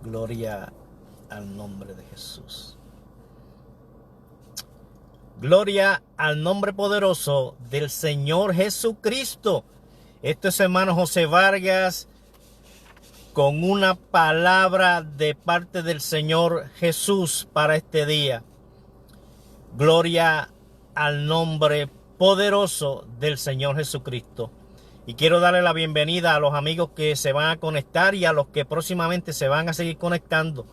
Gloria al nombre de Jesús. Gloria al nombre poderoso del Señor Jesucristo. Este es hermano José Vargas con una palabra de parte del Señor Jesús para este día. Gloria al nombre poderoso del Señor Jesucristo. Y quiero darle la bienvenida a los amigos que se van a conectar y a los que próximamente se van a seguir conectando.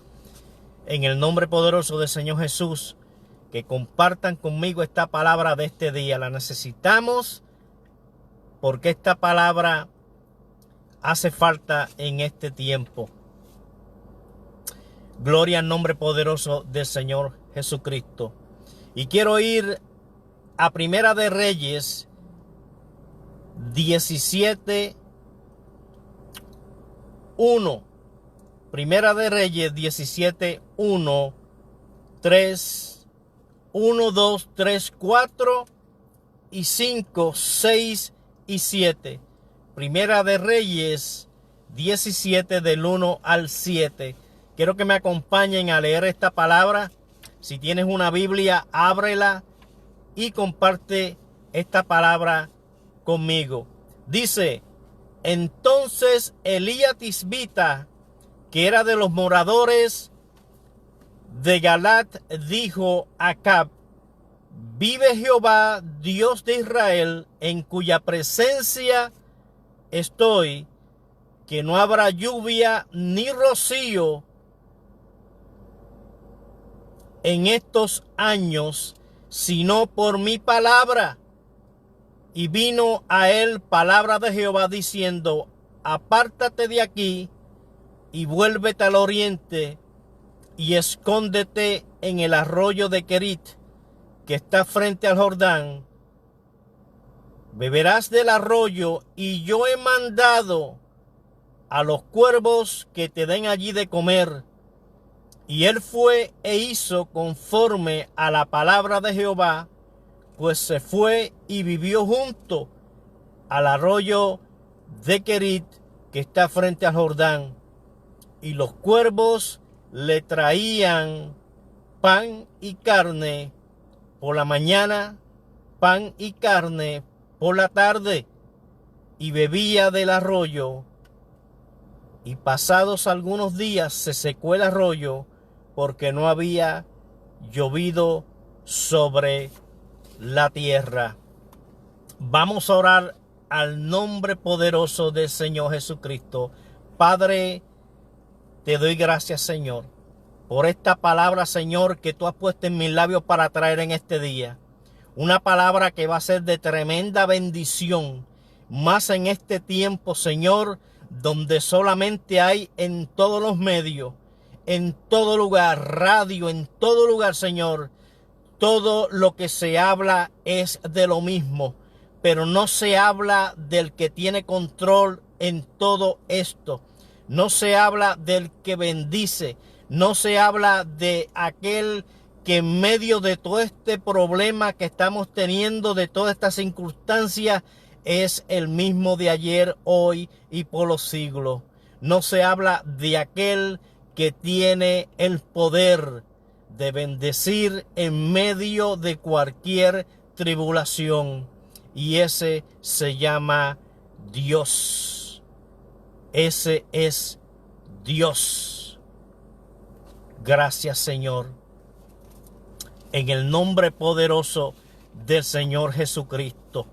En el nombre poderoso del Señor Jesús, que compartan conmigo esta palabra de este día. La necesitamos porque esta palabra hace falta en este tiempo. Gloria al nombre poderoso del Señor Jesucristo. Y quiero ir a Primera de Reyes 17:1. Primera de Reyes 17:1, 3, 1, 2, 3, 4 y 5, 6 y 7. Primera de Reyes 17 del 1 al 7. Quiero que me acompañen a leer esta palabra. Si tienes una Biblia, ábrela y comparte esta palabra conmigo. Dice: entonces Elías Tisbita, que era de los moradores de Galat, dijo a Acab: vive Jehová, Dios de Israel, en cuya presencia estoy, que no habrá lluvia ni rocío en estos años, sino por mi palabra. Y vino a él palabra de Jehová diciendo: apártate de aquí y vuélvete al oriente y escóndete en el arroyo de Querit, que está frente al Jordán. Beberás del arroyo, y yo he mandado a los cuervos que te den allí de comer. Y él fue e hizo conforme a la palabra de Jehová, pues se fue y vivió junto al arroyo de Querit, que está frente al Jordán. Y los cuervos le traían pan y carne por la mañana, pan y carne por la tarde, y bebía del arroyo. Y pasados algunos días se secó el arroyo, porque no había llovido sobre la tierra. Vamos a orar al nombre poderoso del Señor Jesucristo. Padre, te doy gracias, Señor, por esta palabra, Señor, que tú has puesto en mis labios para traer en este día. Una palabra que va a ser de tremenda bendición, más en este tiempo, Señor, donde solamente hay en todos los medios, en todo lugar, radio, en todo lugar, Señor, todo lo que se habla es de lo mismo, pero no se habla del que tiene control en todo esto. No se habla del que bendice, no se habla de aquel que en medio de todo este problema que estamos teniendo, de todas estas circunstancias, es el mismo de ayer, hoy y por los siglos. No se habla de aquel que tiene el poder de bendecir en medio de cualquier tribulación. Y ese se llama Dios. Ese es Dios. Gracias, Señor. En el nombre poderoso del Señor Jesucristo.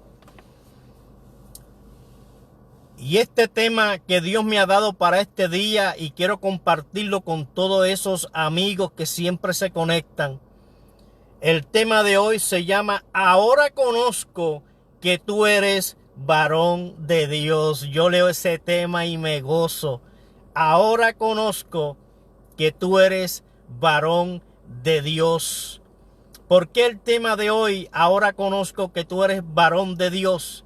Y este tema que Dios me ha dado para este día, y quiero compartirlo con todos esos amigos que siempre se conectan. El tema de hoy se llama: ahora conozco que tú eres varón de Dios. Yo leo ese tema y me gozo. Ahora conozco que tú eres varón de Dios. ¿Por qué el tema de hoy? Ahora conozco que tú eres varón de Dios.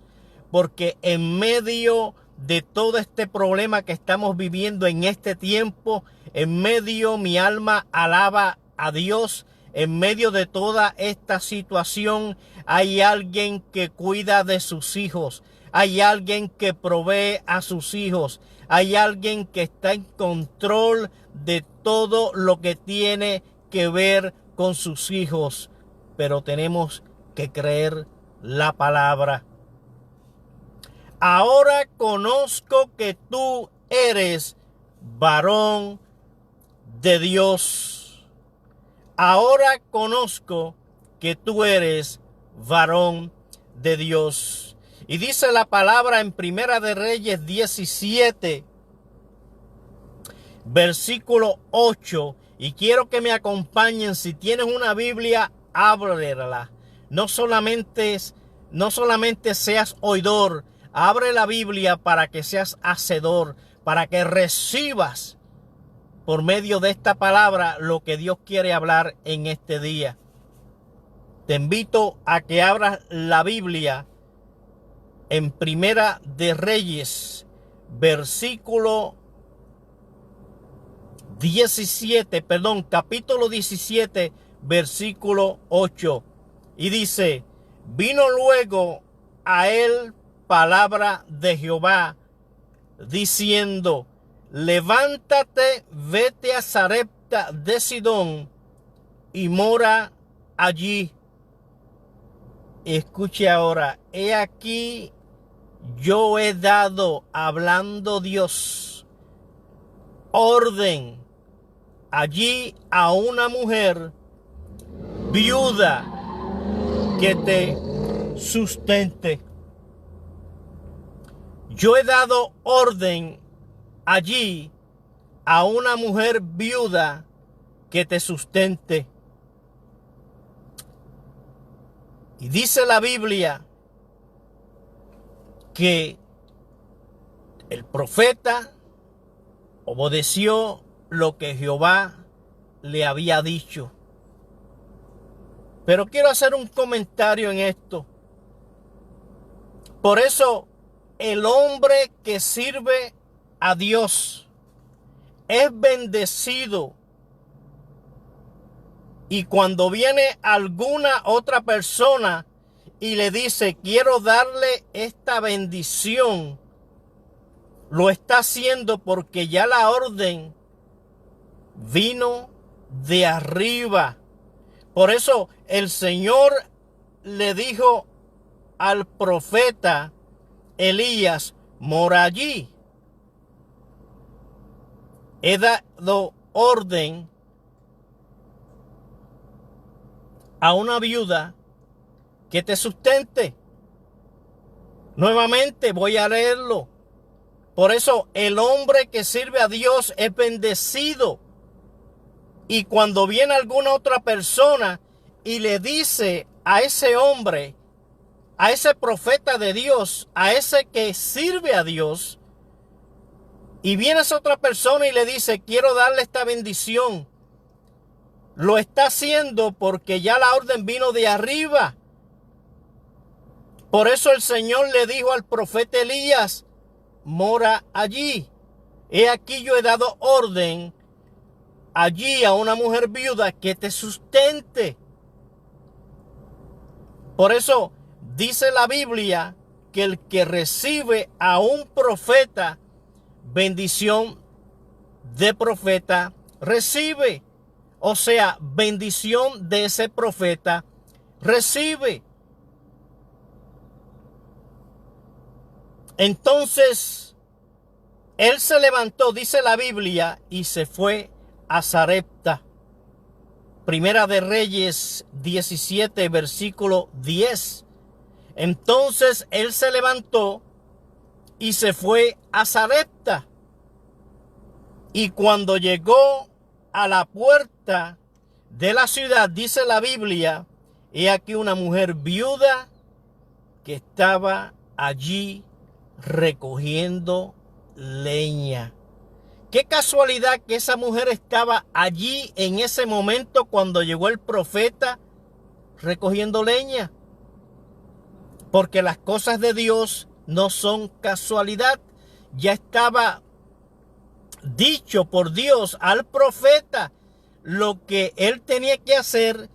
Porque en medio de todo este problema que estamos viviendo en este tiempo, en medio mi alma alaba a Dios. En medio de toda esta situación hay alguien que cuida de sus hijos. Hay alguien que provee a sus hijos. Hay alguien que está en control de todo lo que tiene que ver con sus hijos. Pero tenemos que creer la palabra. Ahora conozco que tú eres varón de Dios. Ahora conozco que tú eres varón de Dios. Y dice la palabra en Primera de Reyes 17, versículo 8. Y quiero que me acompañen. Si tienes una Biblia, ábrela. No solamente seas oidor. Abre la Biblia para que seas hacedor, para que recibas por medio de esta palabra lo que Dios quiere hablar en este día. Te invito a que abras la Biblia en Primera de Reyes, capítulo 17, versículo 8. Y dice: vino luego a él palabra de Jehová, diciendo: levántate, vete a Sarepta de Sidón y mora allí. Escuche ahora, he aquí yo he dado, hablando Dios, orden allí a una mujer viuda que te sustente. Yo he dado orden allí a una mujer viuda que te sustente. Y dice la Biblia que el profeta obedeció lo que Jehová le había dicho. Pero quiero hacer un comentario en esto. Por eso, el hombre que sirve a Dios es bendecido. Y cuando viene alguna otra persona y le dice: quiero darle esta bendición, lo está haciendo porque ya la orden vino de arriba. Por eso el Señor le dijo al profeta Elías: mora allí. He dado orden a una viuda que te sustente. Nuevamente voy a leerlo. Por eso el hombre que sirve a Dios es bendecido. Y cuando viene alguna otra persona y le dice a ese hombre, a ese profeta de Dios, a ese que sirve a Dios, y viene esa otra persona y le dice: quiero darle esta bendición, lo está haciendo porque ya la orden vino de arriba. Por eso el Señor le dijo al profeta Elías: mora allí. He aquí yo he dado orden allí a una mujer viuda que te sustente. Por eso dice la Biblia que el que recibe a un profeta, bendición de profeta recibe. O sea, bendición de ese profeta recibe. Entonces, él se levantó, dice la Biblia, y se fue a Sarepta. Primera de Reyes 17, versículo 10. Entonces él se levantó y se fue a Sarepta. Y cuando llegó a la puerta de la ciudad, dice la Biblia, he aquí una mujer viuda que estaba allí recogiendo leña. Qué casualidad que esa mujer estaba allí en ese momento cuando llegó el profeta recogiendo leña. Porque las cosas de Dios no son casualidad. Ya estaba dicho por Dios al profeta lo que él tenía que hacer,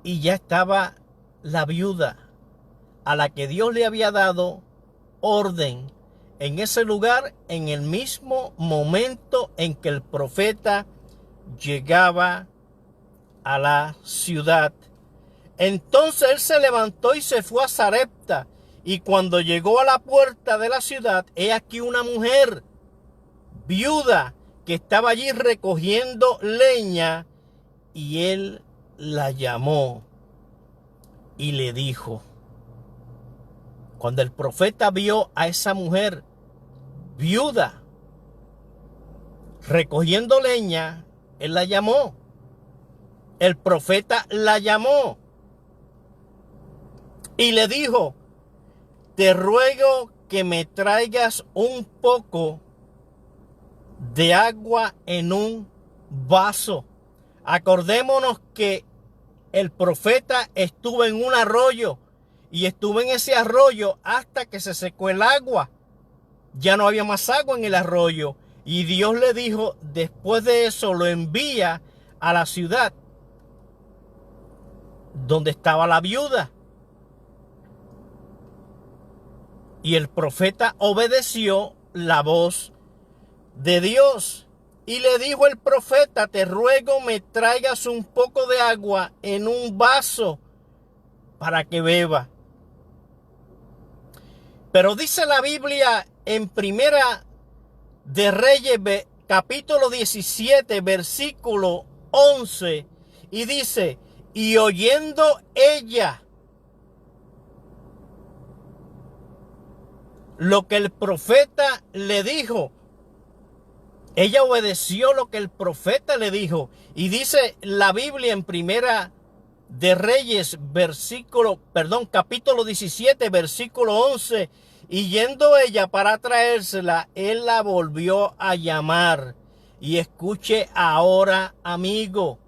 y ya estaba la viuda a la que Dios le había dado orden en ese lugar en el mismo momento en que el profeta llegaba a la ciudad. Entonces él se levantó y se fue a Sarepta. Y cuando llegó a la puerta de la ciudad, he aquí una mujer viuda que estaba allí recogiendo leña, y él la llamó y le dijo. Cuando el profeta vio a esa mujer viuda recogiendo leña, él la llamó. El profeta la llamó y le dijo: te ruego que me traigas un poco de agua en un vaso. Acordémonos que el profeta estuvo en un arroyo y estuvo en ese arroyo hasta que se secó el agua. Ya no había más agua en el arroyo. Y Dios le dijo, después de eso lo envía a la ciudad donde estaba la viuda. Y el profeta obedeció la voz de Dios. Y le dijo el profeta: te ruego me traigas un poco de agua en un vaso para que beba. Pero dice la Biblia en Primera de Reyes, capítulo 17, versículo 11, y dice: y oyendo ella lo que el profeta le dijo, ella obedeció lo que el profeta le dijo. Y dice la Biblia en Primera de Reyes, capítulo 17, versículo 11. Y yendo ella para traérsela, él la volvió a llamar. Y escuche ahora, amigo,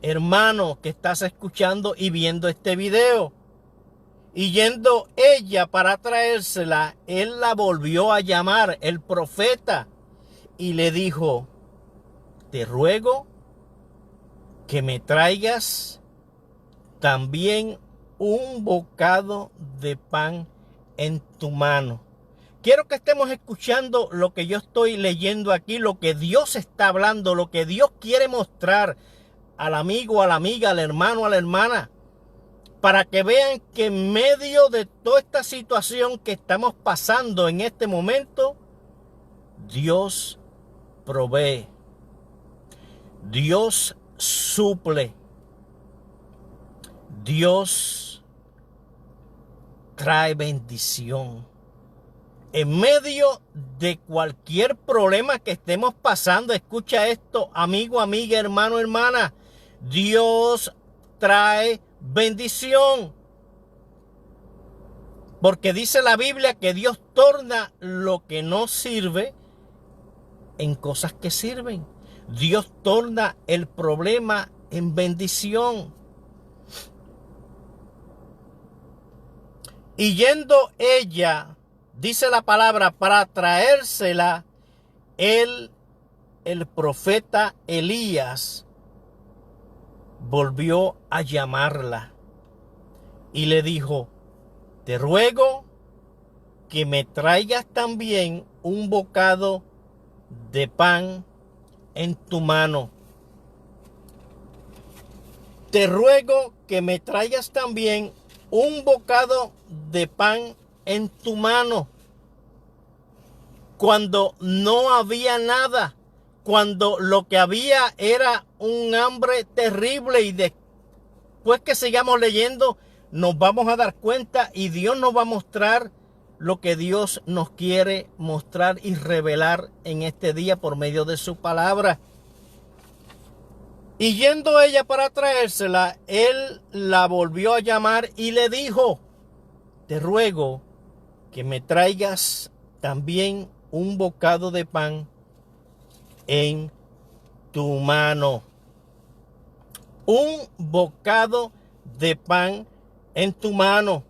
hermano, que estás escuchando y viendo este video. Y yendo ella para traérsela, él la volvió a llamar, el profeta, y le dijo: te ruego que me traigas también un bocado de pan en tu mano. Quiero que estemos escuchando lo que yo estoy leyendo aquí, lo que Dios está hablando, lo que Dios quiere mostrar al amigo, a la amiga, al hermano, a la hermana, para que vean que en medio de toda esta situación que estamos pasando en este momento, Dios provee, Dios suple, Dios trae bendición. En medio de cualquier problema que estemos pasando, escucha esto, amigo, amiga, hermano, hermana, Dios trae bendición. Porque dice la Biblia que Dios torna lo que no sirve en cosas que sirven. Dios torna el problema en bendición. Y yendo ella, dice la palabra, para traérsela, el profeta Elías volvió a llamarla y le dijo: te ruego que me traigas también un bocado de pan en tu mano. Te ruego que me traigas también un bocado de pan en tu mano. Cuando no había nada, cuando lo que había era un hambre terrible, y después que sigamos leyendo nos vamos a dar cuenta y Dios nos va a mostrar lo que Dios nos quiere mostrar y revelar en este día por medio de su palabra. Y yendo ella para traérsela, él la volvió a llamar y le dijo: te ruego que me traigas también un bocado de pan en tu mano. Un bocado de pan en tu mano.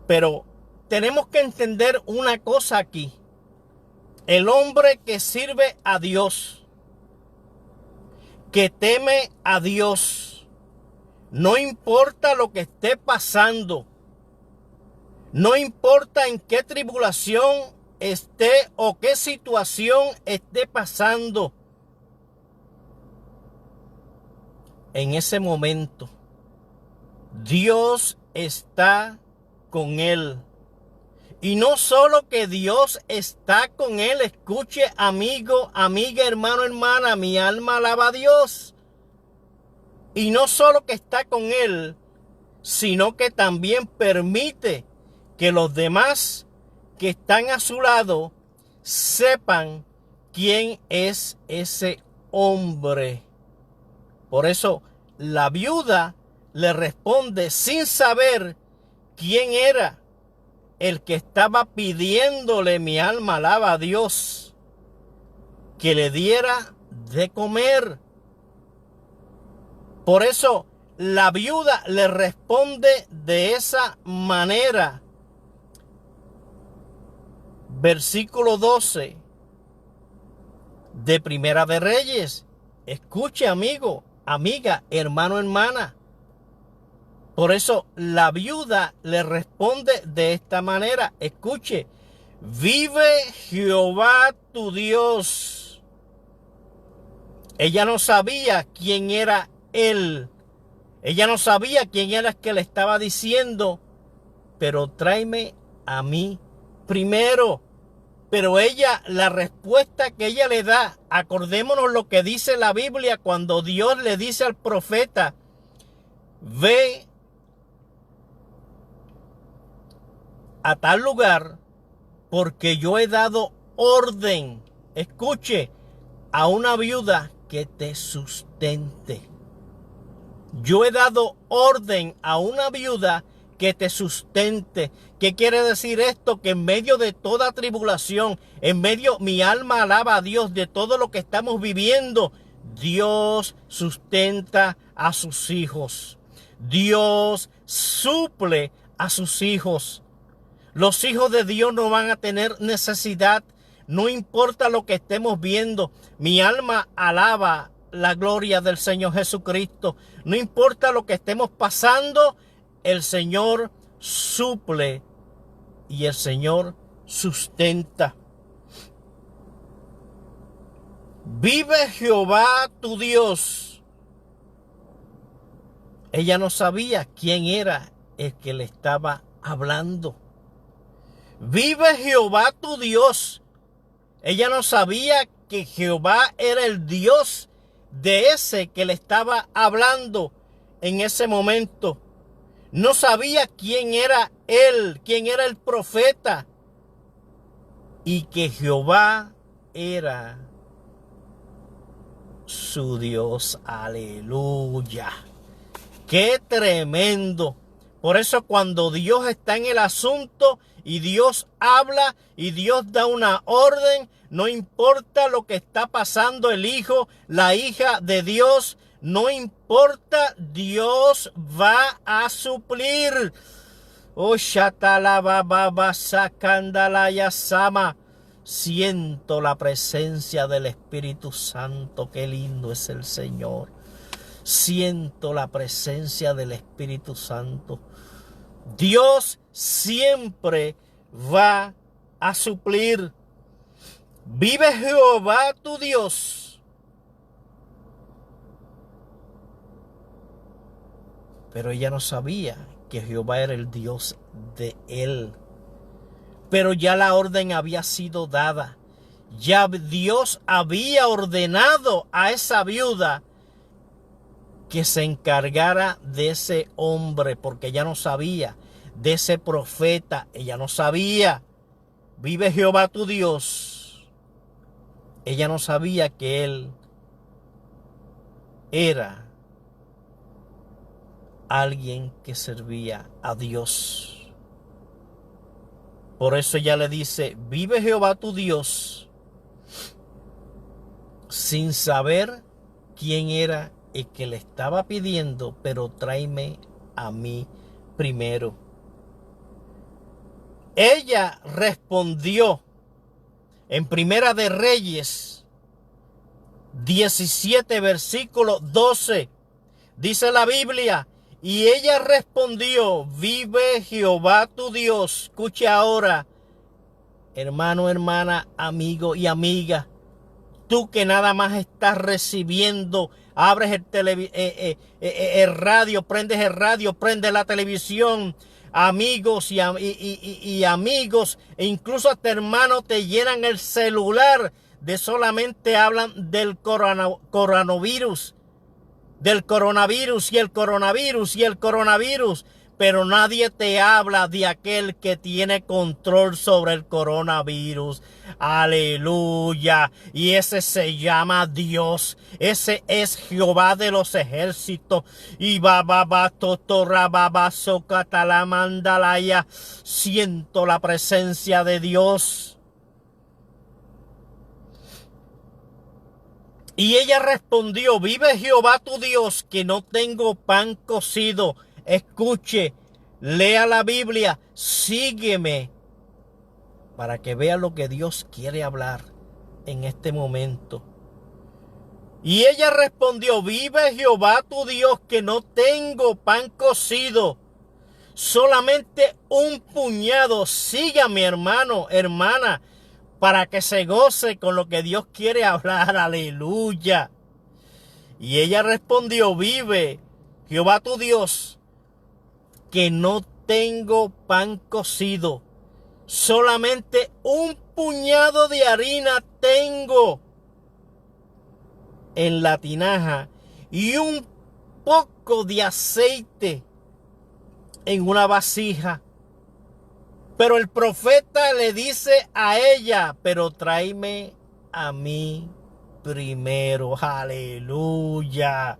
Pero tenemos que entender una cosa aquí. El hombre que sirve a Dios, que teme a Dios, no importa lo que esté pasando, No importa en qué tribulación esté o qué situación esté pasando. En ese momento, Dios está con él. Y no solo que Dios está con él, escuche amigo, amiga, hermano, hermana, mi alma alaba a Dios. Y no solo que está con él, sino que también permite que los demás que están a su lado sepan quién es ese hombre. Por eso la viuda le responde sin saber quién era el que estaba pidiéndole, mi alma alaba a Dios, que le diera de comer. Por eso la viuda le responde de esa manera. Versículo 12 de Primera de Reyes. Escuche, amigo, amiga, hermano, hermana. Por eso la viuda le responde de esta manera. Escuche, vive Jehová tu Dios. Ella no sabía quién era él. Ella no sabía quién era el que le estaba diciendo, pero tráeme a mí primero. Pero ella, la respuesta que ella le da, acordémonos lo que dice la Biblia cuando Dios le dice al profeta, ve a tal lugar porque yo he dado orden, escuche, a una viuda que te sustente. Yo he dado orden a una viuda que te sustente. ¿Qué quiere decir esto? Que en medio de toda tribulación, en medio, mi alma alaba a Dios, de todo lo que estamos viviendo, Dios sustenta a sus hijos. Dios suple a sus hijos. Los hijos de Dios no van a tener necesidad, no importa lo que estemos viendo. Mi alma alaba la gloria del Señor Jesucristo. No importa lo que estemos pasando, el Señor suple y el Señor sustenta. Vive Jehová tu Dios. Ella no sabía quién era el que le estaba hablando. Vive Jehová tu Dios. Ella no sabía que Jehová era el Dios de ese que le estaba hablando en ese momento. No sabía quién era él, quién era el profeta. Y que Jehová era su Dios. Aleluya. ¡Qué tremendo! Por eso cuando Dios está en el asunto y Dios habla y Dios da una orden, no importa lo que está pasando el hijo, la hija de Dios, no importa, Dios va a suplir. Oh, shatalababa sakandalaya sama. Siento la presencia del Espíritu Santo. Qué lindo es el Señor. Siento la presencia del Espíritu Santo. Dios siempre va a suplir. Vive Jehová tu Dios. Pero ella no sabía que Jehová era el Dios de él. Pero ya la orden había sido dada. Ya Dios había ordenado a esa viuda que se encargara de ese hombre, porque ella no sabía, de ese profeta, ella no sabía. Vive Jehová tu Dios. Ella no sabía que él era alguien que servía a Dios. Por eso ella le dice, vive Jehová tu Dios, sin saber quién era el que le estaba pidiendo, pero tráeme a mí primero. Ella respondió en Primera de Reyes 17, versículo 12. Dice la Biblia, Y ella respondió, vive Jehová tu Dios. Escuche ahora, hermano, hermana, amigo y amiga. Tú que nada más estás recibiendo, abres el radio, prendes la televisión, amigos y amigos, e incluso hasta hermanos te llenan el celular de solamente hablan del coronavirus, y el coronavirus, pero nadie te habla de aquel que tiene control sobre el coronavirus. Aleluya. Y ese se llama Dios. Ese es Jehová de los ejércitos. Y siento la presencia de Dios. Y ella respondió, vive Jehová tu Dios, que no tengo pan cocido. Escuche, lea la Biblia, sígueme, para que vea lo que Dios quiere hablar en este momento. Y ella respondió, vive Jehová tu Dios, que no tengo pan cocido, solamente un puñado. Sígame, hermano, hermana, para que se goce con lo que Dios quiere hablar. Aleluya. Y ella respondió, vive Jehová tu Dios, que no tengo pan cocido, solamente un puñado de harina tengo en la tinaja y un poco de aceite en una vasija. Pero el profeta le dice a ella, pero tráeme a mí primero. Aleluya.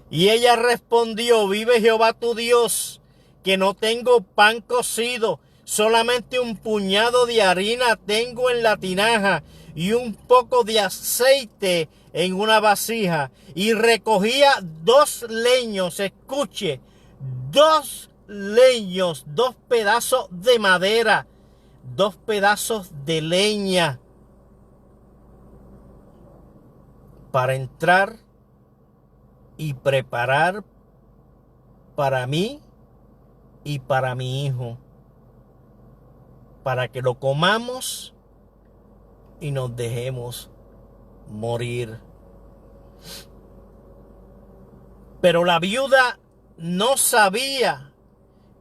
Y ella respondió, vive Jehová tu Dios, que no tengo pan cocido, solamente un puñado de harina tengo en la tinaja y un poco de aceite en una vasija. Y recogía 2 leños, escuche, 2 leños, 2 pedazos de madera, 2 pedazos de leña para entrar y preparar para mí y para mi hijo, para que lo comamos y nos dejemos morir. Pero la viuda no sabía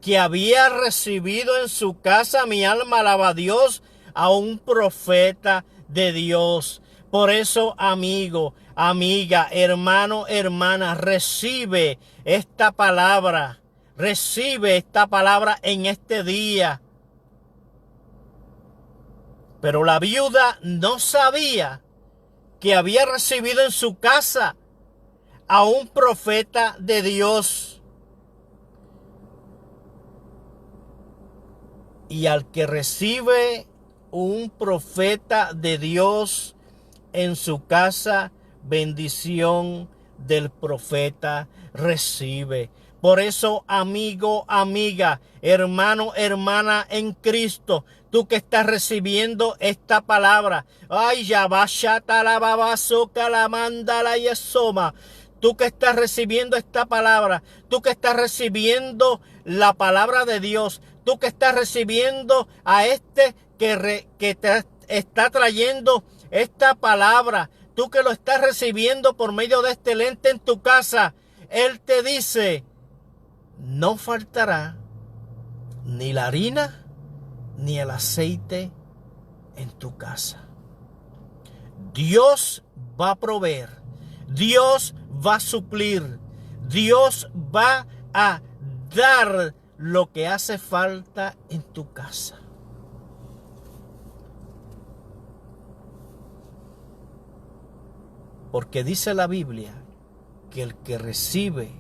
que había recibido en su casa, mi alma alaba a Dios, a un profeta de Dios. Por eso, amigo, amiga, hermano, hermana, recibe esta palabra en este día. Pero la viuda no sabía que había recibido en su casa a un profeta de Dios. Y al que recibe un profeta de Dios en su casa, bendición del profeta recibe. Por eso, amigo, amiga, hermano, hermana en Cristo, tú que estás recibiendo esta palabra, ay, ya bashata la babasoca la manda la yesoma. Tú que estás recibiendo esta palabra, tú que estás recibiendo la palabra de Dios, tú que estás recibiendo a este que te está trayendo esta palabra, tú que lo estás recibiendo por medio de este lente en tu casa, Él te dice, no faltará ni la harina ni el aceite en tu casa. Dios va a proveer, Dios va a suplir, Dios va a dar lo que hace falta en tu casa. Porque dice la Biblia que el que recibe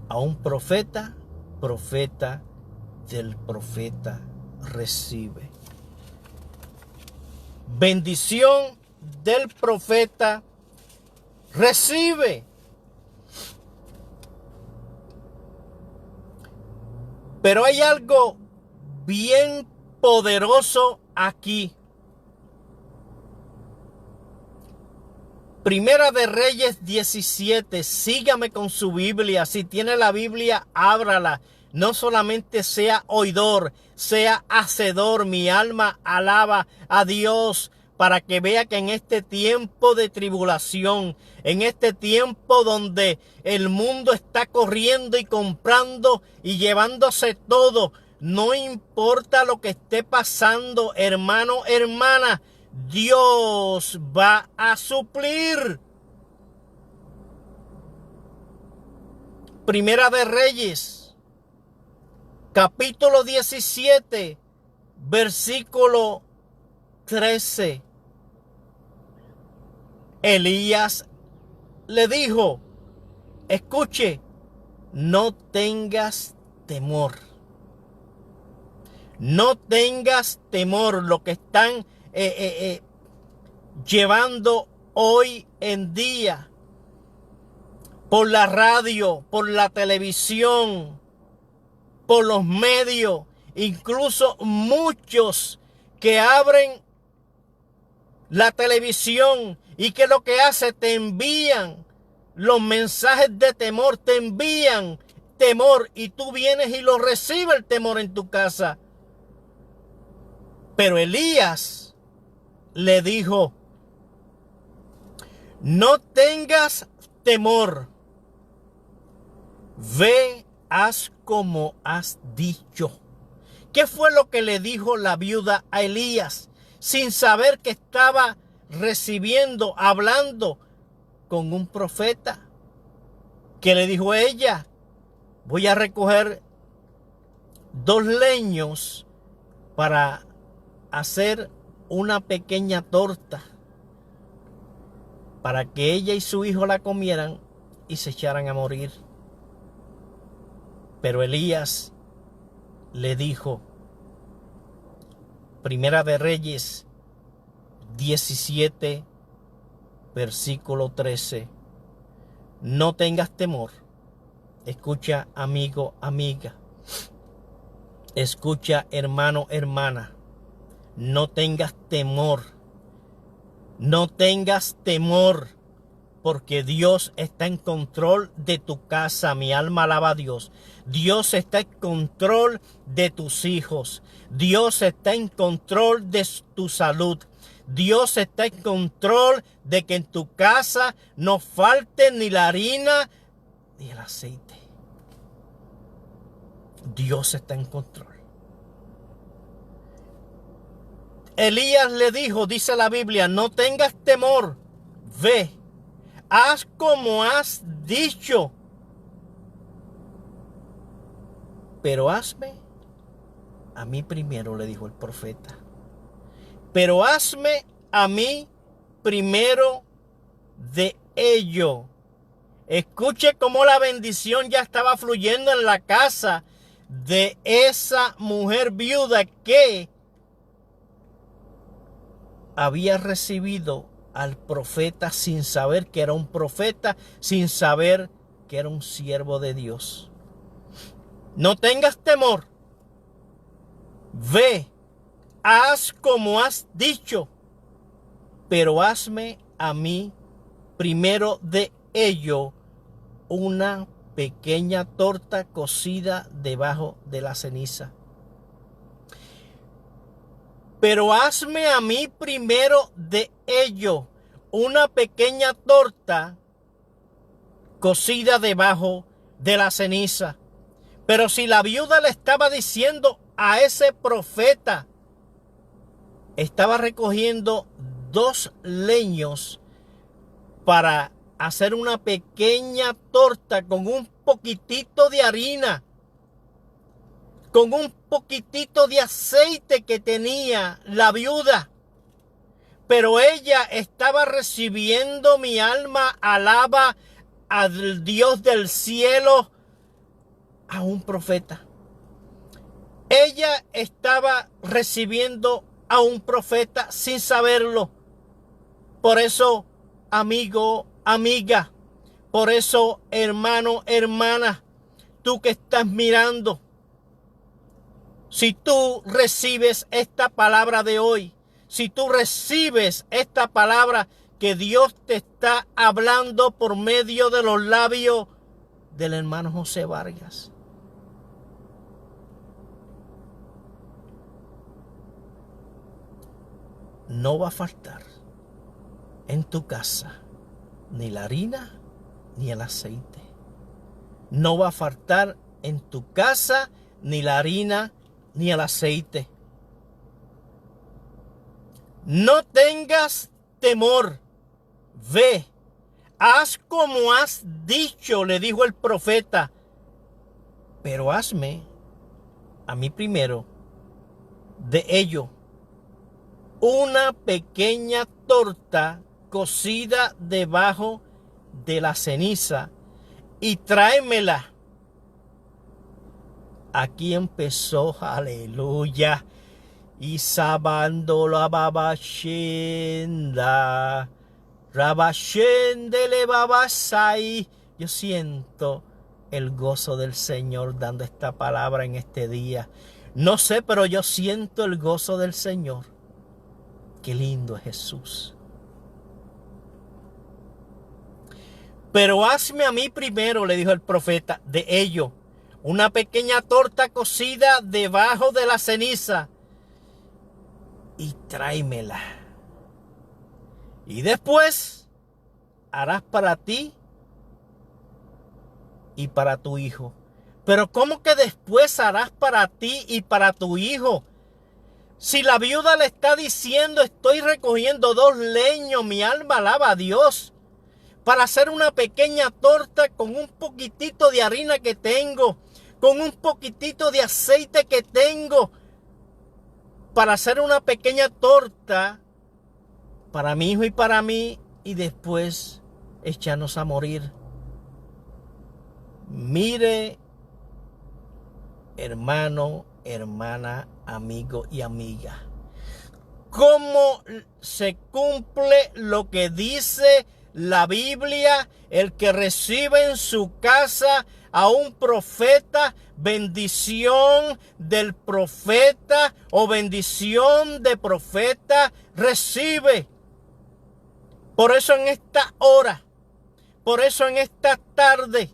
a un profeta, profeta del profeta recibe. Bendición del profeta recibe. Pero hay algo bien poderoso aquí. Primera de Reyes 17, sígame con su Biblia. Si tiene la Biblia, ábrala. No solamente sea oidor, sea hacedor. Mi alma alaba a Dios para que vea que en este tiempo de tribulación, en este tiempo donde el mundo está corriendo y comprando y llevándose todo, no importa lo que esté pasando, hermano, hermana, Dios va a suplir. Primera de Reyes, capítulo 17, versículo 13. Elías le dijo, escuche, no tengas temor. No tengas temor. Lo que están llevando hoy en día por la radio, por la televisión, por los medios, incluso muchos que abren la televisión y que lo que hace, te envían los mensajes de temor, te envían temor y tú vienes y lo recibes el temor en tu casa. Pero Elías le dijo, no tengas temor, ve, haz como has dicho. ¿Qué fue lo que le dijo la viuda a Elías? Sin saber que estaba recibiendo, hablando con un profeta. ¿Qué le dijo ella? Voy a recoger 2 leños para hacer una pequeña torta para que ella y su hijo la comieran y se echaran a morir. Pero Elías le dijo, Primera de Reyes 17, versículo 13, no tengas temor. Escucha, amigo, amiga. Escucha, hermano, hermana. No tengas temor. No tengas temor. Porque Dios está en control de tu casa. Mi alma alaba a Dios. Dios está en control de tus hijos. Dios está en control de tu salud. Dios está en control de que en tu casa no falte ni la harina ni el aceite. Dios está en control. Elías le dijo, dice la Biblia, no tengas temor. Ve. Haz como has dicho, pero hazme a mí primero, le dijo el profeta. Pero hazme a mí primero de ello. Escuche cómo la bendición ya estaba fluyendo en la casa de esa mujer viuda que había recibido al profeta sin saber que era un profeta, sin saber que era un siervo de Dios. No tengas temor. Ve, haz como has dicho, pero hazme a mí primero de ello una pequeña torta cocida debajo de la ceniza. Pero hazme a mí primero de ello una pequeña torta cocida debajo de la ceniza. Pero si la viuda le estaba diciendo a ese profeta, estaba recogiendo 2 leños para hacer una pequeña torta con un poquitito de harina, con un poquitito de aceite que tenía la viuda. Pero ella estaba recibiendo, mi alma alaba al Dios del cielo, a un profeta. Ella estaba recibiendo a un profeta sin saberlo. Por eso, amigo, amiga, por eso, hermano, hermana, tú que estás mirando, si tú recibes esta palabra de hoy, si tú recibes esta palabra que Dios te está hablando por medio de los labios del hermano José Vargas. No va a faltar en tu casa ni la harina ni el aceite. No va a faltar en tu casa ni la harina ni el aceite. No tengas temor. Ve, haz como has dicho, le dijo el profeta. Pero hazme a mí primero de ello una pequeña torta cocida debajo de la ceniza y tráemela. Aquí empezó, aleluya, y sabando la babashenda, rabashendele babasai. Yo siento el gozo del Señor dando esta palabra en este día. No sé, pero yo siento el gozo del Señor. Qué lindo es Jesús. Pero hazme a mí primero, le dijo el profeta, de ello una pequeña torta cocida debajo de la ceniza y tráemela. Y después harás para ti y para tu hijo. Pero ¿cómo que después harás para ti y para tu hijo? Si la viuda le está diciendo, estoy recogiendo 2 leños, mi alma alaba a Dios, para hacer una pequeña torta con un poquitito de harina que tengo, con un poquitito de aceite que tengo, para hacer una pequeña torta para mi hijo y para mí, y después echarnos a morir. Mire, hermano, hermana, amigo y amiga, cómo se cumple lo que dice la Biblia: el que recibe en su casa a un profeta, bendición del profeta o bendición de profeta recibe. Por eso en esta hora, por eso en esta tarde,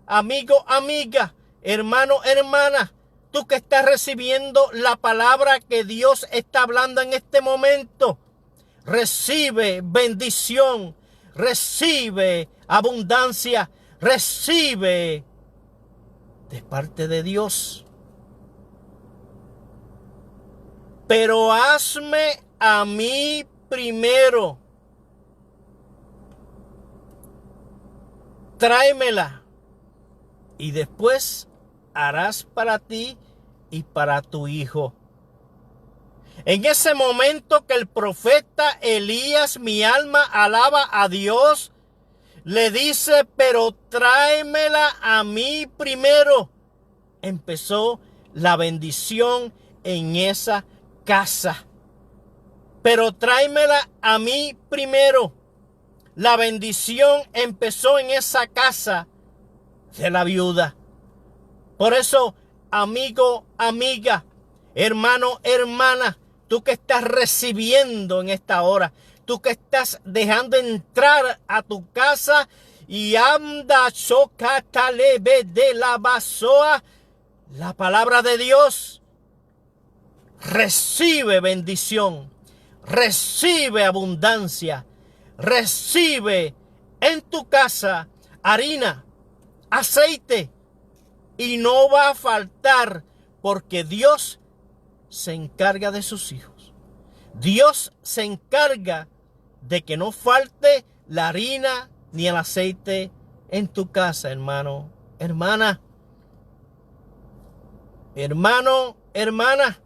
amigo, amiga, hermano, hermana, tú que estás recibiendo la palabra que Dios está hablando en este momento, recibe bendición, recibe abundancia, recibe de parte de Dios. Pero hazme a mí primero. Tráemela y después harás para ti y para tu hijo. En ese momento que el profeta Elías, mi alma alaba a Dios, le dice, pero tráemela a mí primero. Empezó la bendición en esa casa. Pero tráemela a mí primero. La bendición empezó en esa casa de la viuda. Por eso, amigo, amiga, hermano, hermana, tú que estás recibiendo en esta hora, tú que estás dejando entrar a tu casa y anda chocatalebe de la basoa, la palabra de Dios, recibe bendición, recibe abundancia, recibe en tu casa harina, aceite, y no va a faltar, porque Dios se encarga de sus hijos. Dios se encarga de que no falte la harina ni el aceite en tu casa, hermano, hermana. Hermano, hermana,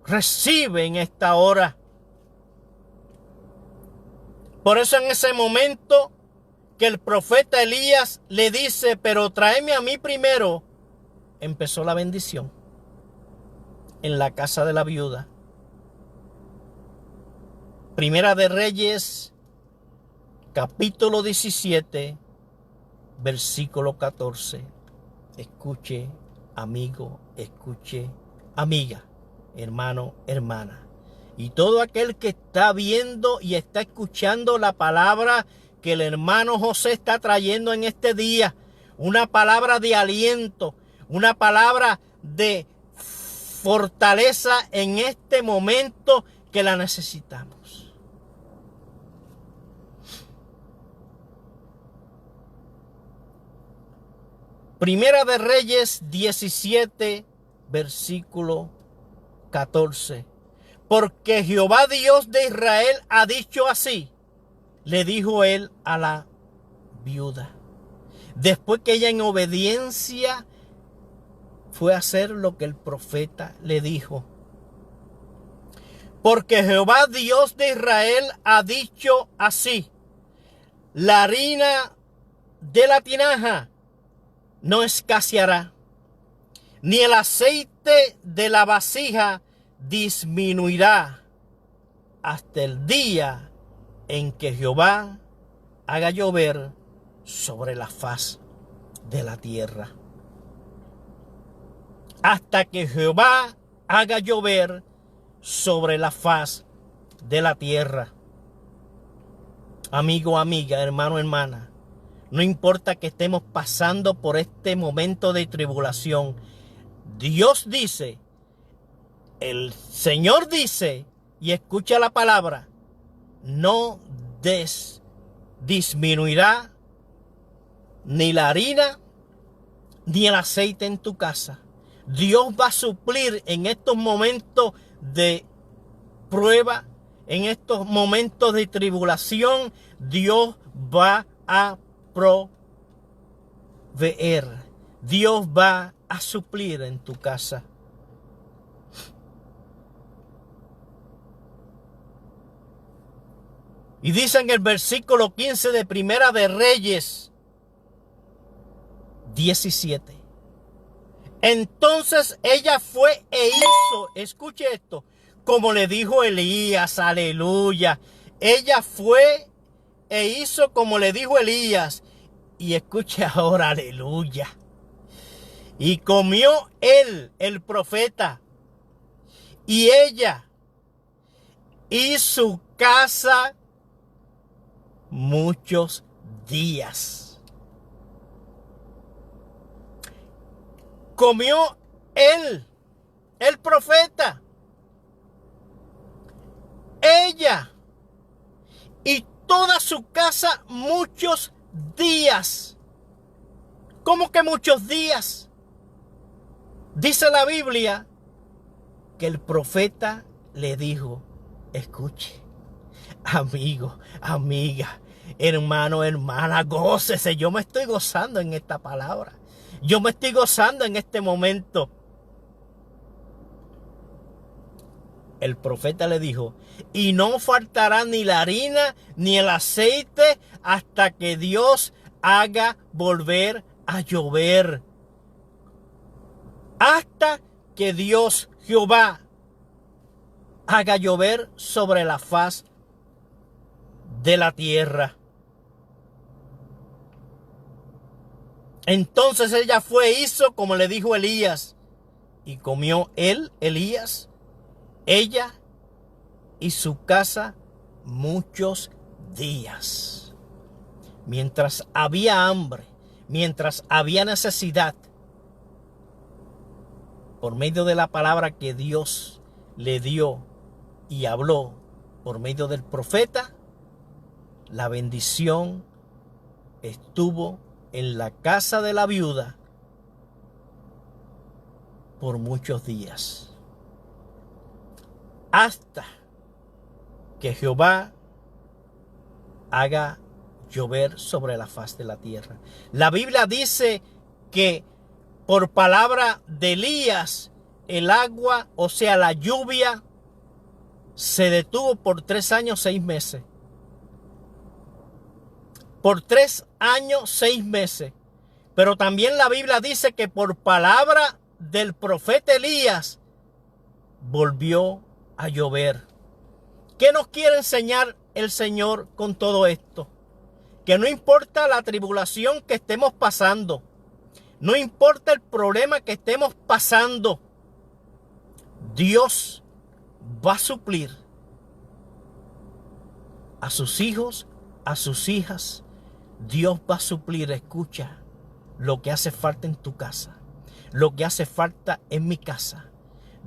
recibe en esta hora. Por eso en ese momento que el profeta Elías le dice, pero tráeme a mí primero, empezó la bendición en la casa de la viuda. Primera de Reyes, capítulo 17, versículo 14. Escuche, amigo, escuche, amiga, hermano, hermana. Y todo aquel que está viendo y está escuchando la palabra que el hermano José está trayendo en este día, una palabra de aliento, una palabra de fortaleza en este momento que la necesitamos. Primera de Reyes 17, versículo 14. Porque Jehová Dios de Israel ha dicho así, le dijo él a la viuda. Después que ella en obediencia fue a hacer lo que el profeta le dijo. Porque Jehová Dios de Israel ha dicho así, la harina de la tinaja no escaseará, ni el aceite de la vasija disminuirá hasta el día en que Jehová haga llover sobre la faz de la tierra. Hasta que Jehová haga llover sobre la faz de la tierra. Amigo, amiga, hermano, hermana, no importa que estemos pasando por este momento de tribulación, Dios dice, el Señor dice, y escucha la palabra, no disminuirá ni la harina ni el aceite en tu casa. Dios va a suplir en estos momentos de prueba, en estos momentos de tribulación, Dios va a proveer. Dios va a suplir en tu casa. Y dice en el versículo 15 de Primera de Reyes 17. Entonces ella fue e hizo, escuche esto, como le dijo Elías, aleluya. Ella fue e hizo como le dijo Elías. Y escuche ahora, aleluya. Y comió él, el profeta, y ella, y su casa muchos días. Comió él, el profeta, ella y toda su casa muchos días. ¿Cómo que muchos días? Dice la Biblia que el profeta le dijo, escuche, amigo, amiga, hermano, hermana, gócese. Yo me estoy gozando en esta palabra. Yo me estoy gozando en este momento. El profeta le dijo, y no faltará ni la harina ni el aceite hasta que Dios haga volver a llover. Hasta que Dios, Jehová, haga llover sobre la faz de la tierra. Entonces ella fue e hizo como le dijo Elías. Y comió él, Elías, ella y su casa muchos días. Mientras había hambre, mientras había necesidad, por medio de la palabra que Dios le dio y habló por medio del profeta, la bendición estuvo en la casa de la viuda por muchos días. Hasta que Jehová haga llover sobre la faz de la tierra. La Biblia dice que por palabra de Elías, el agua, o sea, la lluvia, se detuvo por 3 años, 6 meses. Por 3 años, 6 meses. Pero también la Biblia dice que por palabra del profeta Elías, volvió a llover. ¿Qué nos quiere enseñar el Señor con todo esto? Que no importa la tribulación que estemos pasando, no importa el problema que estemos pasando, Dios va a suplir a sus hijos, a sus hijas. Dios va a suplir, escucha, lo que hace falta en tu casa, lo que hace falta en mi casa.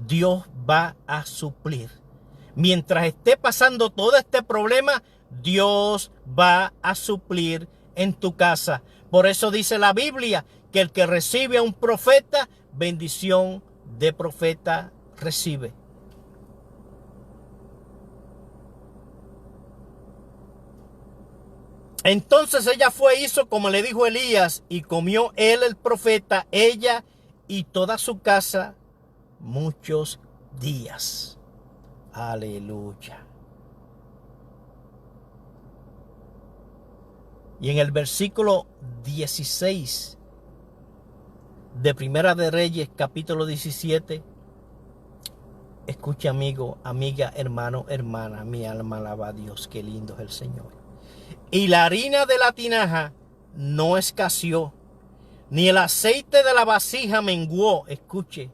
Dios va a suplir. Mientras esté pasando todo este problema, Dios va a suplir en tu casa. Por eso dice la Biblia que el que recibe a un profeta, bendición de profeta recibe. Entonces ella fue, hizo como le dijo Elías, y comió él, el profeta, ella y toda su casa muchos días. Aleluya. Y en el versículo 16 de Primera de Reyes, capítulo 17, escucha, amigo, amiga, hermano, hermana, mi alma alaba a Dios, qué lindo es el Señor. Y la harina de la tinaja no escaseó, ni el aceite de la vasija menguó, escuche,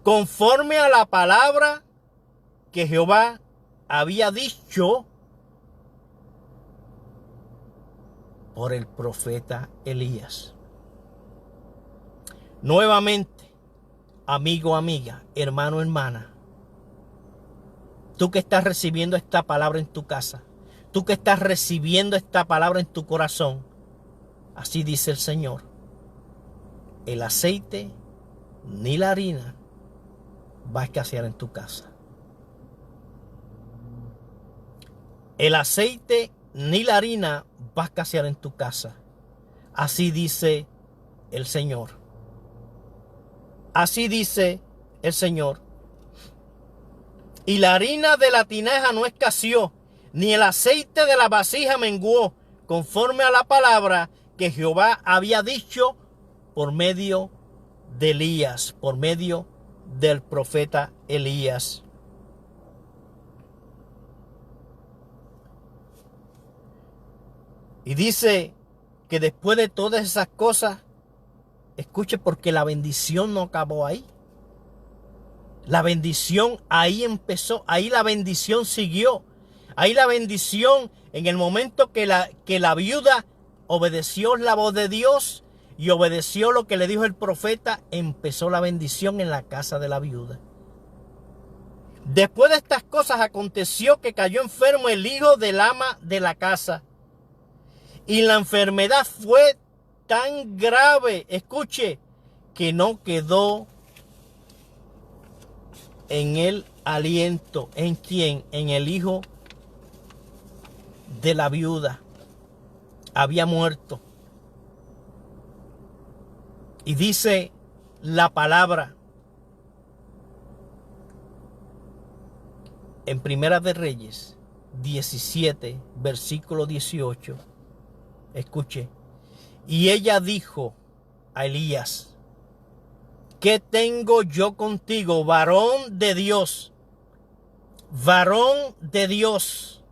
conforme a la palabra que Jehová había dicho por el profeta Elías. Nuevamente, amigo, amiga, hermano, hermana, tú que estás recibiendo esta palabra en tu casa, tú que estás recibiendo esta palabra en tu corazón, así dice el Señor: el aceite ni la harina va a escasear en tu casa. El aceite ni la harina va a escasear en tu casa. Así dice el Señor. Así dice el Señor. Y la harina de la tinaja no escaseó, ni el aceite de la vasija menguó, conforme a la palabra que Jehová había dicho por medio de Elías, por medio del profeta Elías. Y dice que después de todas esas cosas, escuche, porque la bendición no acabó ahí. La bendición ahí empezó, ahí la bendición siguió. Ahí la bendición, en el momento que la viuda obedeció la voz de Dios y obedeció lo que le dijo el profeta, empezó la bendición en la casa de la viuda. Después de estas cosas aconteció que cayó enfermo el hijo del ama de la casa. Y la enfermedad fue tan grave, escuche, que no quedó en el aliento. ¿En quién? En el hijo de la viuda. Había muerto. Y dice la palabra en Primera de Reyes 17, versículo 18. Escuche. Y ella dijo a Elías: ¿qué tengo yo contigo, varón de Dios? Varón de Dios.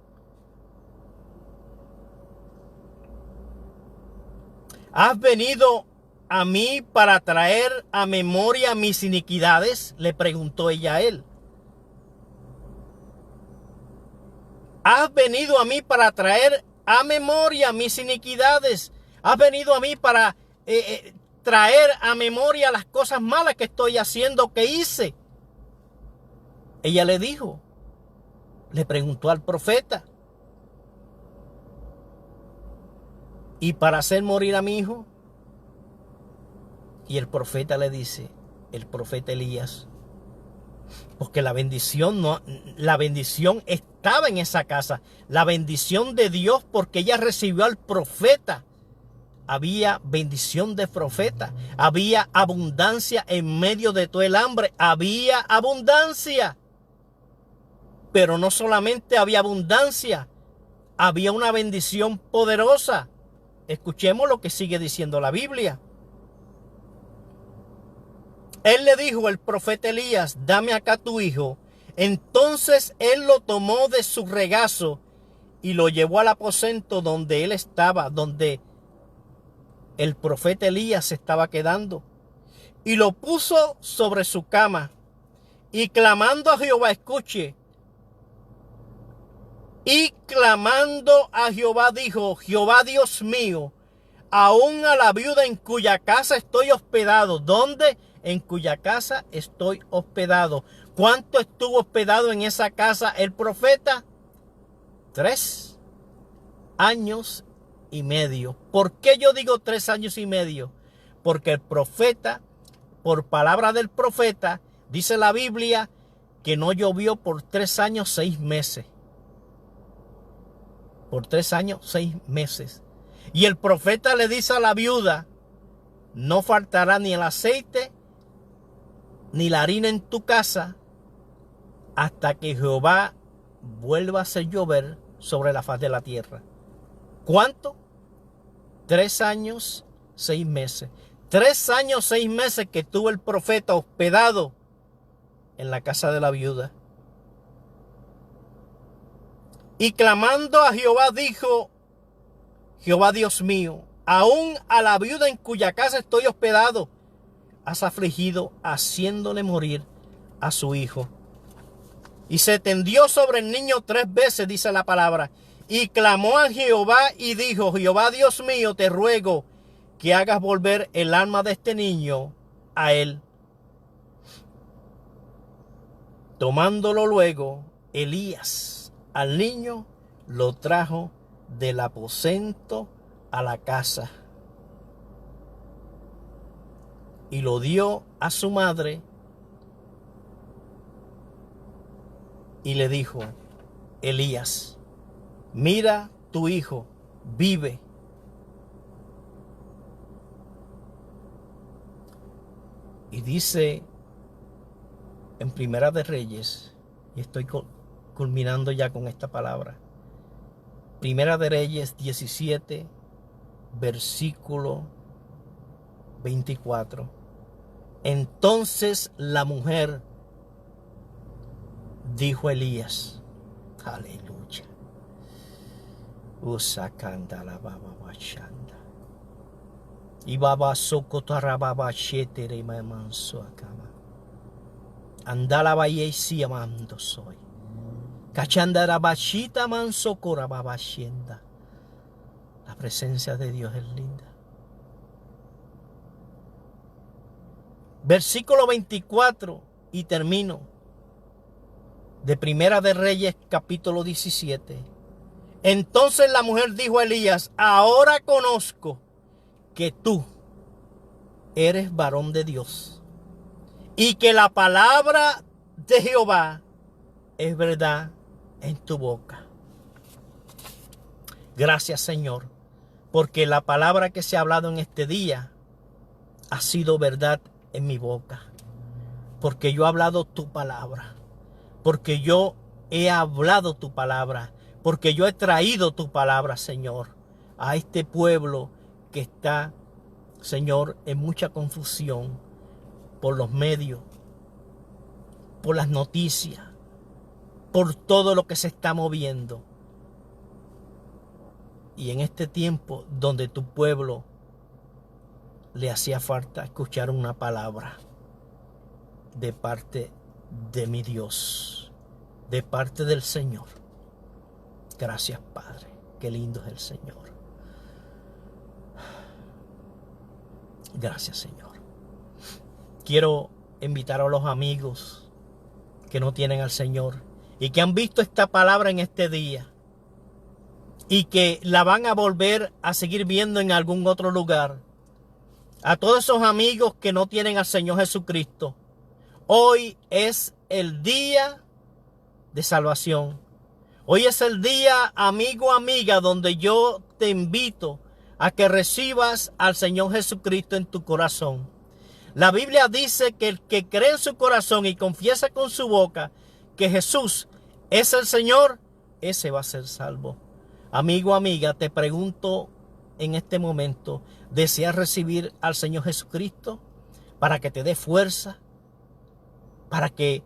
¿Has venido a mí para traer a memoria mis iniquidades? Le preguntó ella a él. ¿Has venido a mí para traer a memoria mis iniquidades? ¿Has venido a mí para traer a memoria las cosas malas que estoy haciendo, que hice? Ella le dijo, le preguntó al profeta: ¿y para hacer morir a mi hijo? Y el profeta le dice, el profeta Elías, porque la bendición estaba en esa casa, la bendición de Dios, porque ella recibió al profeta. Había bendición de profeta, había abundancia en medio de todo el hambre, había abundancia. Pero no solamente había abundancia, había una bendición poderosa. Escuchemos lo que sigue diciendo la Biblia. Él le dijo, el profeta Elías: dame acá tu hijo. Entonces él lo tomó de su regazo y lo llevó al aposento donde él estaba, donde el profeta Elías se estaba quedando, y lo puso sobre su cama, y clamando a Jehová, escuche, Y clamando a Jehová dijo, Jehová Dios mío, aún a la viuda en cuya casa estoy hospedado. ¿Dónde? En cuya casa estoy hospedado. ¿Cuánto estuvo hospedado en esa casa el profeta? 3 años y medio. ¿Por qué yo digo 3 años y medio? Porque el profeta, por palabra del profeta, dice la Biblia que no llovió por 3 años 6 meses. Por 3 años 6 meses. Y el profeta le dice a la viuda, no faltará ni el aceite ni la harina en tu casa hasta que Jehová vuelva a hacer llover sobre la faz de la tierra. ¿Cuánto? 3 años 6 meses. 3 años 6 meses que estuvo el profeta hospedado en la casa de la viuda. Y clamando a Jehová dijo, Jehová Dios mío, aún a la viuda en cuya casa estoy hospedado, has afligido haciéndole morir a su hijo. Y se tendió sobre el niño 3 veces, dice la palabra, y clamó a Jehová y dijo, Jehová Dios mío, te ruego que hagas volver el alma de este niño a él. Tomándolo luego, Elías al niño lo trajo del aposento a la casa y lo dio a su madre y le dijo, Elías, mira tu hijo, vive. Y dice en Primera de Reyes, y estoy culminando ya con esta palabra, Primera de Reyes 17, versículo 24. Entonces la mujer dijo a Elías, aleluya, usakanda la baba bachanda y baba sokotara baba shetere mamanso akama andala bayesi amando soy cachandara bachita manso cora baba shenda. La presencia de Dios es linda. Versículo 24 y termino. De Primera de Reyes capítulo 17. Entonces la mujer dijo a Elías, ahora conozco que tú eres varón de Dios y que la palabra de Jehová es verdad en tu boca. Gracias, Señor, porque la palabra que se ha hablado en este día ha sido verdad en mi boca, porque yo he hablado tu palabra, porque yo he hablado tu palabra, porque yo he traído tu palabra, Señor, a este pueblo que está, Señor, en mucha confusión por los medios, por las noticias, por todo lo que se está moviendo. Y en este tiempo donde tu pueblo le hacía falta escuchar una palabra de parte de mi Dios, de parte del Señor. Gracias, Padre. Qué lindo es el Señor. Gracias, Señor. Quiero invitar a los amigos que no tienen al Señor y que han visto esta palabra en este día y que la van a volver a seguir viendo en algún otro lugar. A todos esos amigos que no tienen al Señor Jesucristo, hoy es el día de salvación. Hoy es el día, amigo, amiga, donde yo te invito a que recibas al Señor Jesucristo en tu corazón. La Biblia dice que el que cree en su corazón y confiesa con su boca que Jesús es el Señor, ese va a ser salvo. Amigo, amiga, te pregunto en este momento, ¿deseas recibir al Señor Jesucristo para que te dé fuerza, para que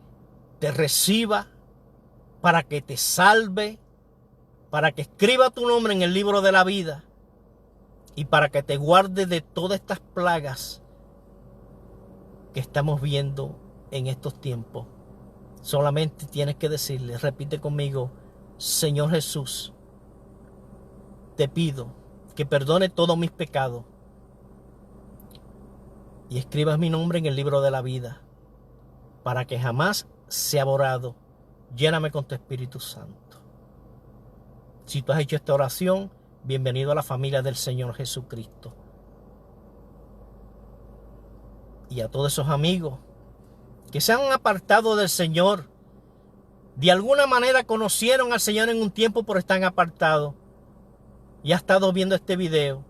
te reciba, para que te salve, para que escriba tu nombre en el libro de la vida y para que te guarde de todas estas plagas que estamos viendo en estos tiempos? Solamente tienes que decirle, repite conmigo, Señor Jesús, te pido que perdone todos mis pecados y escribas mi nombre en el libro de la vida para que jamás sea borrado. Lléname con tu Espíritu Santo. Si tú has hecho esta oración, bienvenido a la familia del Señor Jesucristo. Y a todos esos amigos que se han apartado del Señor, de alguna manera conocieron al Señor en un tiempo pero están apartados y ha estado viendo este video,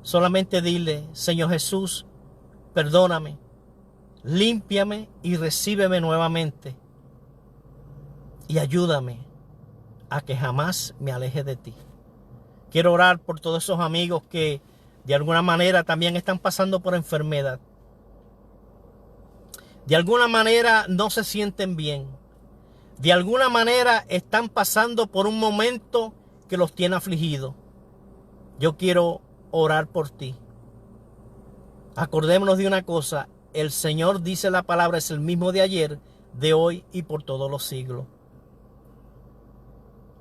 solamente dile: Señor Jesús, perdóname, límpiame y recíbeme nuevamente y ayúdame a que jamás me aleje de ti. Quiero orar por todos esos amigos que de alguna manera también están pasando por enfermedad. De alguna manera no se sienten bien. De alguna manera están pasando por un momento que los tiene afligidos. Yo quiero orar por ti. Acordémonos de una cosa: el Señor, dice la palabra, es el mismo de ayer, de hoy y por todos los siglos.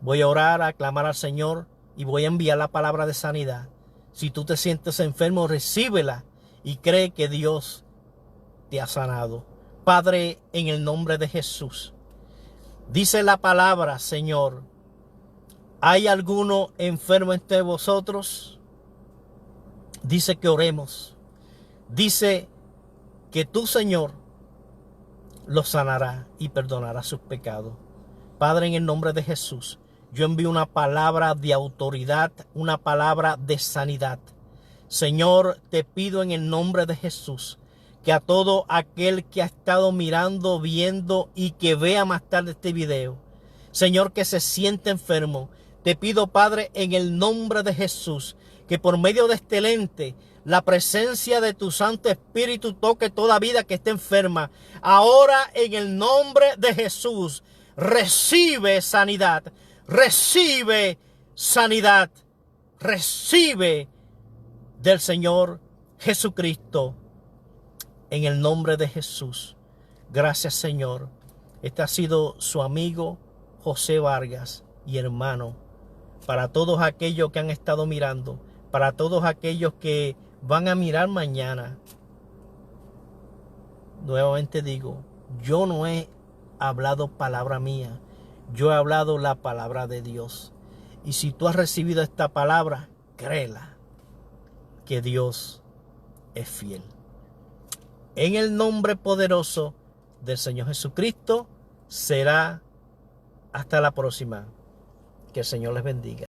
Voy a orar, a clamar al Señor y voy a enviar la palabra de sanidad. Si tú te sientes enfermo, recíbela y cree que Dios te ha sanado. Padre, en el nombre de Jesús, dice la palabra, Señor, ¿hay alguno enfermo entre vosotros? Dice que oremos. Dice que tú, Señor, los sanará y perdonará sus pecados. Padre, en el nombre de Jesús, yo envío una palabra de autoridad, una palabra de sanidad. Señor, te pido en el nombre de Jesús que a todo aquel que ha estado mirando, viendo y que vea más tarde este video, Señor, que se siente enfermo, te pido, Padre, en el nombre de Jesús, que por medio de este lente, la presencia de tu Santo Espíritu toque toda vida que esté enferma. Ahora, en el nombre de Jesús, recibe sanidad, recibe sanidad, recibe del Señor Jesucristo. En el nombre de Jesús. Gracias, Señor. Este ha sido su amigo José Vargas y hermano. Para todos aquellos que han estado mirando, para todos aquellos que van a mirar mañana, nuevamente digo, yo no he hablado palabra mía, yo he hablado la palabra de Dios. Y si tú has recibido esta palabra, créela, que Dios es fiel. En el nombre poderoso del Señor Jesucristo, será hasta la próxima. Que el Señor les bendiga.